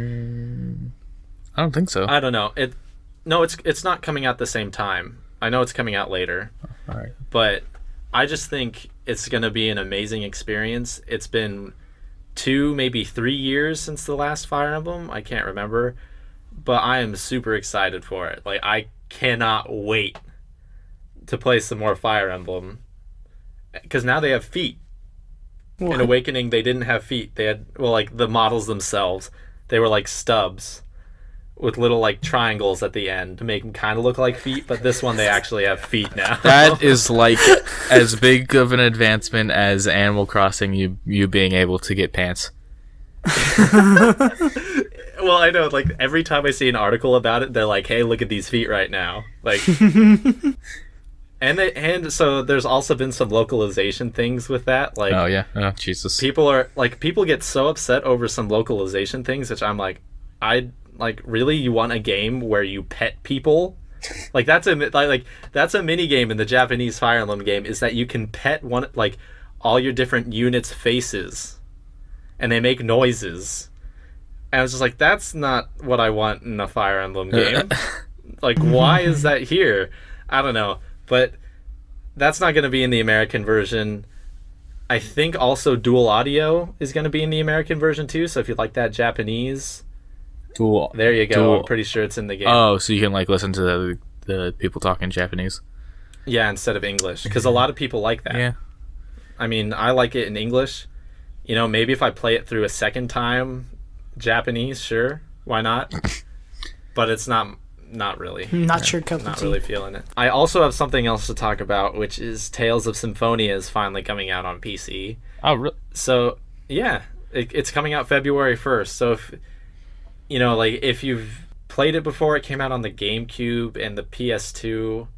I don't think so. I don't know. It's not coming out at the same time. I know it's coming out later. All right. But I just think it's going to be an amazing experience. It's been 2, maybe 3 years since the last Fire Emblem. I can't remember. But I am super excited for it. Like, I cannot wait to play some more Fire Emblem. Because now they have feet. What? In Awakening, they didn't have feet. They had, well, like, the models themselves, they were like stubs with little, like, triangles at the end to make them kind of look like feet. But this one, they actually have feet now. That is like as big of an advancement as Animal Crossing you being able to get pants. Well, I know, like, every time I see an article about it, they're like, hey, look at these feet right now. Like, and so there's also been some localization things with that. Like, Oh yeah. Oh Jesus. people get so upset over some localization things, which I'm like, really, you want a game where you pet people? Like, that's a mini game in the Japanese Fire Emblem game, is that you can pet all your different units' faces, and they make noises. And I was just like, that's not what I want in a Fire Emblem game. Like, why is that here? I don't know. But that's not going to be in the American version. I think also dual audio is going to be in the American version too. So if you like that Japanese, there you go. I'm pretty sure it's in the game. Oh, so you can like listen to the people talking Japanese. Yeah, instead of English, because a lot of people like that. Yeah. I mean, I like it in English. You know, maybe if I play it through a second time, Japanese, sure, why not? But it's not really. Not your cup of tea. Not really feeling it. I also have something else to talk about, which is Tales of Symphonia is finally coming out on PC. Oh, really? So, yeah, it's coming out February 1st. So, if you know, like, if you've played it before, it came out on the GameCube and the PS2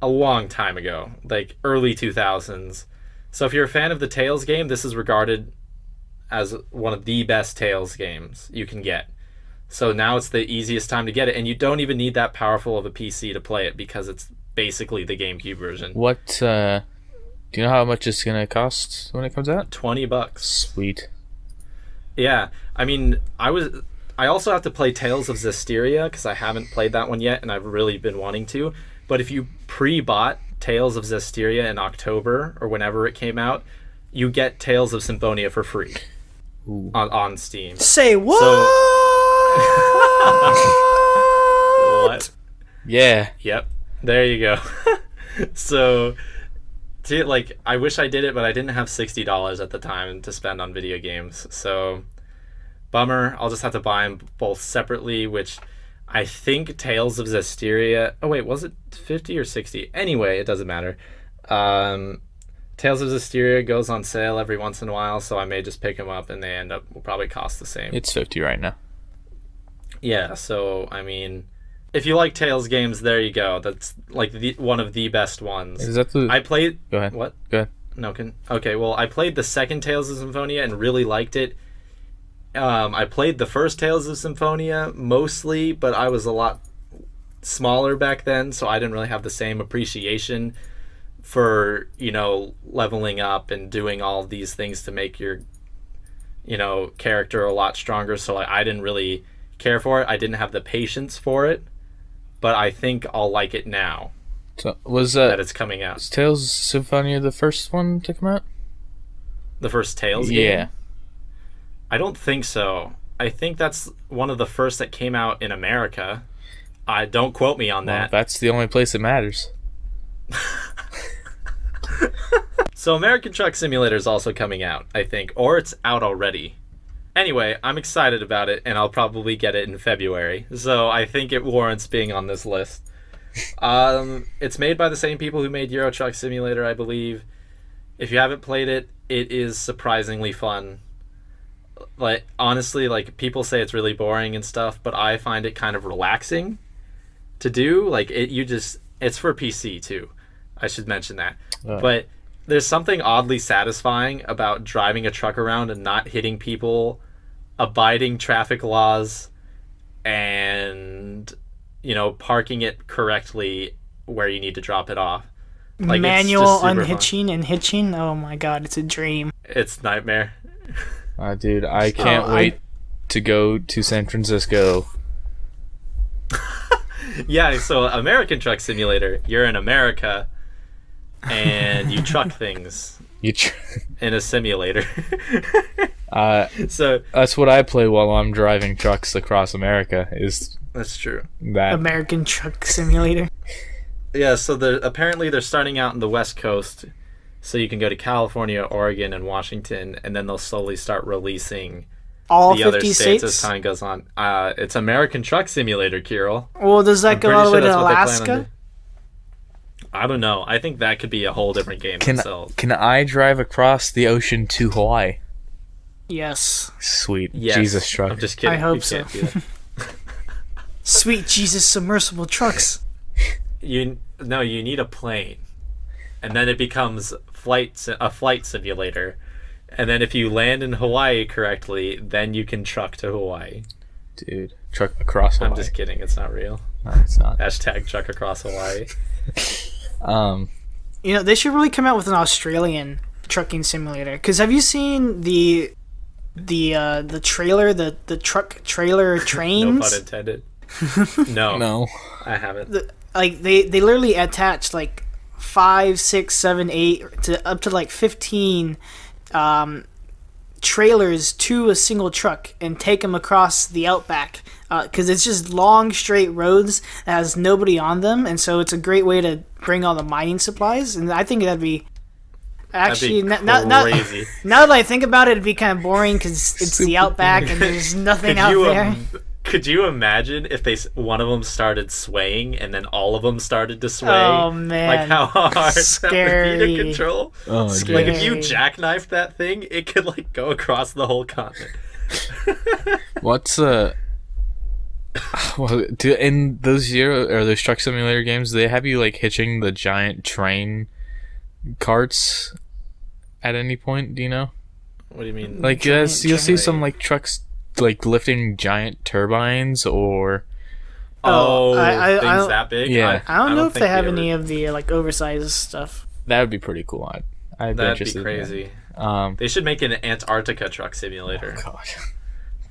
a long time ago, like early 2000s. So if you're a fan of the Tales game, this is regarded as one of the best Tales games you can get. So now it's the easiest time to get it, and you don't even need that powerful of a PC to play it because it's basically the GameCube version. What, do you know how much it's going to cost when it comes out? $20. Sweet. Yeah, I mean, I also have to play Tales of Zestiria because I haven't played that one yet, and I've really been wanting to. But if you pre-bought Tales of Zestiria in October or whenever it came out, you get Tales of Symphonia for free on Steam. Say what? What? Yeah. Yep. There you go. So, like, I wish I did it, but I didn't have $60 at the time to spend on video games. So, bummer. I'll just have to buy them both separately, which I think Tales of Zestiria... Oh, wait, was it 50 or 60? Anyway, it doesn't matter. Tales of Zestiria goes on sale every once in a while, so I may just pick them up, and they will probably cost the same. It's 50 right now. Yeah, so, I mean, if you like Tales games, there you go. That's, like, one of the best ones. Is that the... I played... Go ahead. What? Go ahead. No, okay, well, I played the second Tales of Symphonia and really liked it. I played the first Tales of Symphonia mostly, but I was a lot smaller back then, so I didn't really have the same appreciation for, you know, leveling up and doing all these things to make your, you know, character a lot stronger. So I didn't really care for it. I didn't have the patience for it, but I think I'll like it now. So was that it's coming out. Was Tales of Symphonia the first one to come out? The first Tales game? Yeah. I don't think so. I think that's one of the first that came out in America. Don't quote me on that. That's the only place that matters. So American Truck Simulator is also coming out, I think, or it's out already. Anyway, I'm excited about it, and I'll probably get it in February. So I think it warrants being on this list. It's made by the same people who made Euro Truck Simulator, I believe. If you haven't played it, it is surprisingly fun. Like, honestly, like, people say it's really boring and stuff, but I find it kind of relaxing to do. Like, it's for PC too. I should mention that. But there's something oddly satisfying about driving a truck around and not hitting people, abiding traffic laws, and, you know, parking it correctly where you need to drop it off. Like, manual unhitching and hitching. Oh my god, it's a dream. It's nightmare. Dude, I can't wait to go to San Francisco. Yeah, so American Truck Simulator, you're in America, and you truck things in a simulator. So that's what I play while I'm driving trucks across America. That's true. That American Truck Simulator. Yeah, so apparently they're starting out in the West Coast. So you can go to California, Oregon, and Washington, and then they'll slowly start releasing all the 50 other states as time goes on. It's American Truck Simulator, Kiral. Well, does that go all the way to Alaska? I don't know. I think that could be a whole different game themselves. Can I drive across the ocean to Hawaii? Yes. Sweet. Yes. Jesus truck. I'm just kidding. I hope so. Sweet Jesus submersible trucks. You need a plane. And then it becomes a flight simulator. And then if you land in Hawaii correctly, then you can truck to Hawaii. Dude, truck across Hawaii. I'm just kidding. It's not real. No, it's not. Hashtag truck across Hawaii. You know, they should really come out with an Australian trucking simulator. Because have you seen the trailer, the truck trailer trains? No pun intended. No. No. I haven't. They literally attach like 5, 6, 7, 8 to up to like 15 trailers to a single truck and take them across the outback, because it's just long straight roads that has nobody on them, and so it's a great way to bring all the mining supplies. And I think that'd be actually crazy. Now that I think about it, it'd be kind of boring because it's the outback and there's nothing out there. Could you imagine if one of them started swaying and then all of them started to sway? Oh man! Like how hard Scary. that would be to control. Oh, like if you jackknifed that thing, it could like go across the whole continent. What's in those those truck simulator games? They have you like hitching the giant train carts at any point. Do you know? What do you mean? Like you'll see some like trucks like lifting giant turbines or things I that big. Yeah, I don't know if they have any of the like oversized stuff. that would be pretty cool. I'd be That'd interested be crazy. in that. They should make an Antarctica truck simulator. Oh god.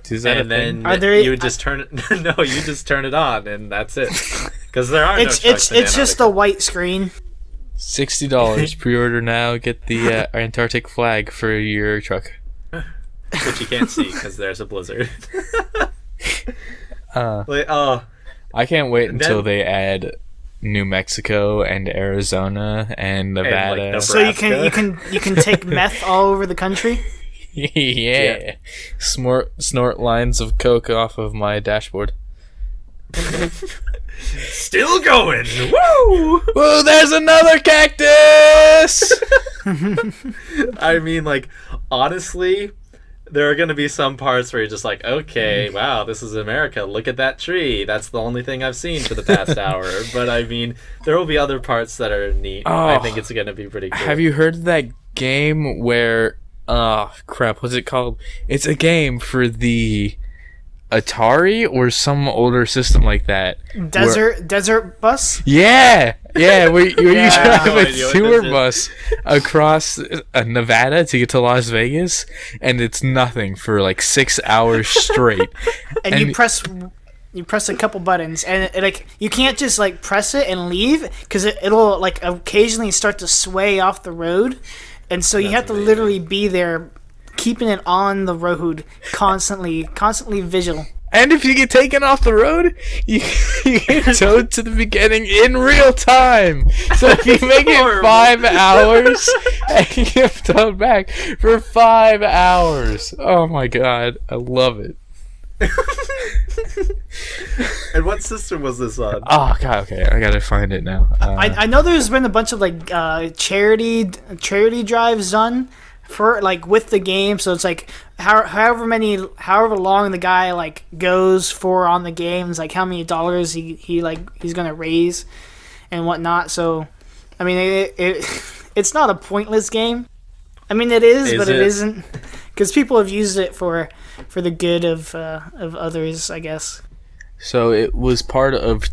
Is that And a thing? then you would just turn it. No, you just turn it on, and that's it. Because there are no trucks in it's just a white screen. $60 pre-order now. Get the Antarctic flag for your truck. Which you can't see because there's a blizzard. I can't wait until they add New Mexico and Arizona and Nevada. And, like, So you can take meth all over the country. Yeah. Snort lines of coke off of my dashboard. Still going. Woo! Whoa, there's another cactus! I mean, like, honestly, there are going to be some parts where you're just like, okay, wow, this is America. Look at that tree. That's the only thing I've seen for the past hour. But, I mean, there will be other parts that are neat. Oh, I think it's going to be pretty cool. Have you heard of that game where... crap, what's it called? It's a game for the Atari or some older system like that. Desert Bus? Yeah! Yeah, where you drive No a idea what tour this is. bus across Nevada to get to Las Vegas, and it's nothing for like 6 hours straight. And you press a couple buttons, and like you can't just like press it and leave because it'll like occasionally start to sway off the road, and so you have to literally be there, keeping it on the road, constantly vigilant. And if you get taken off the road, you get towed to the beginning in real time. So if you make it 5 hours, and you get towed back for 5 hours. Oh my god, I love it. And what system was this on? Oh god, okay, I gotta find it now. I know there's been a bunch of like charity drives done for like with the game, so it's like however long the guy like goes for on the games, like how many dollars he's gonna raise and whatnot. So I mean it's not a pointless game. I mean it is, but it isn't, because people have used it for the good of others, I guess. So it was part of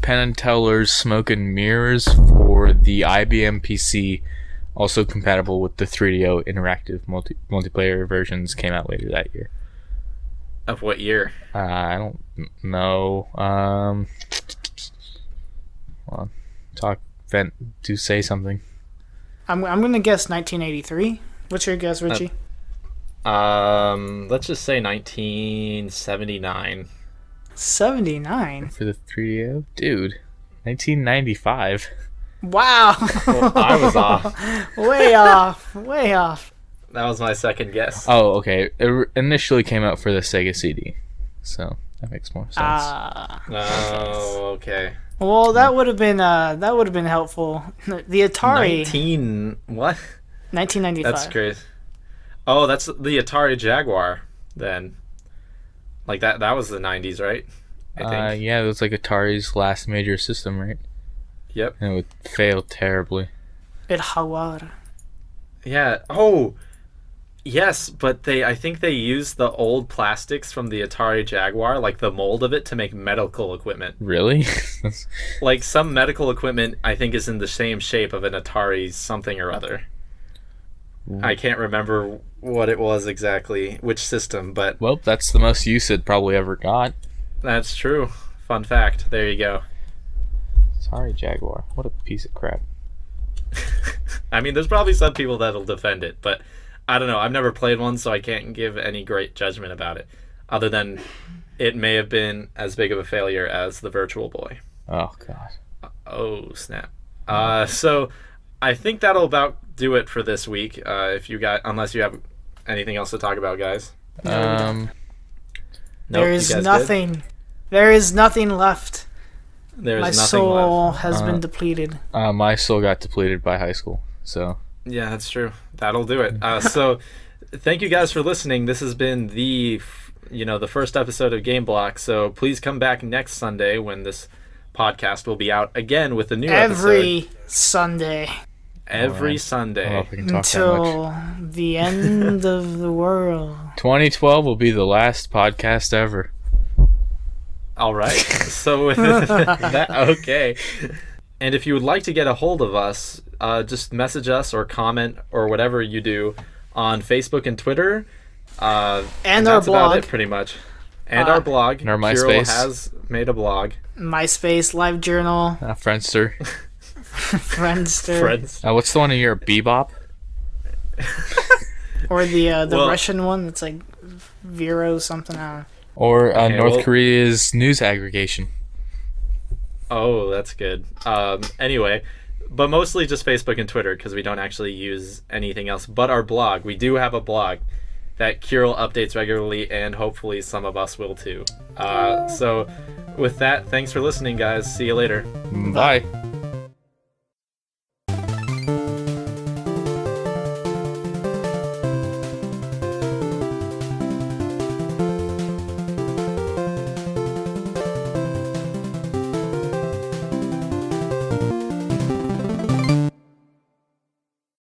Penn and Teller's Smoke and Mirrors for the IBM PC, also compatible with the 3DO interactive multiplayer versions, came out later that year. Of what year? I don't know. Hold on. Do say something. I'm gonna guess 1983. What's your guess, Richie? Let's just say 1979. 79 For the 3DO? Dude, 1995. Wow. Well, I was off. way off. That was my second guess. Oh, okay. It initially came out for the Sega CD, so that makes more sense. Oh, okay. Well, that would have been helpful. The Atari 1995. That's crazy. Oh, that's the Atari Jaguar then. Like that was the 90s, right? I think. Yeah, it was like Atari's last major system, right? Yep. And it would fail terribly. El Jaguar. Yeah. Oh, yes, but I think they used the old plastics from the Atari Jaguar, like the mold of it, to make medical equipment. Really? Like some medical equipment, I think, is in the same shape of an Atari something or other. I can't remember what it was exactly, which system, but Well, that's the most use it probably ever got. that's true. Fun fact. There you go. Sorry, Jaguar. What a piece of crap. I mean, there's probably some people that'll defend it, but I don't know. I've never played one, so I can't give any great judgment about it, other than it may have been as big of a failure as the Virtual Boy. Oh, God. Oh, snap. So I think that'll about do it for this week. Unless you have anything else to talk about, guys. Um, Nope, There you is guys nothing. good? There is nothing left. There's My nothing soul left. has been depleted. my soul got depleted by high school, so... Yeah, that's true. That'll do it. So thank you guys for listening. This has been the first episode of Gamebloc. So please come back next Sunday when this podcast will be out again with a new episode. Every Sunday Every Alright. Sunday. I don't know if we can talk that much. until the end of the world. 2012 will be the last podcast ever. All right. So with that, okay. And if you would like to get a hold of us, just message us or comment or whatever you do on Facebook and Twitter. And our that's about blog. it, pretty much. And our blog. And our Kiral MySpace. has made a blog. MySpace, LiveJournal, Friendster. Friendster, Friends. What's the one in Europe? Bebop? or the Well- Russian one that's like Vero something. I don't know. Or Okay, North well- Korea's news aggregation. Oh, that's good. Anyway, but mostly just Facebook and Twitter because we don't actually use anything else but our blog. We do have a blog that Kiral updates regularly, and hopefully some of us will too. So with that, thanks for listening, guys. See you later. Bye.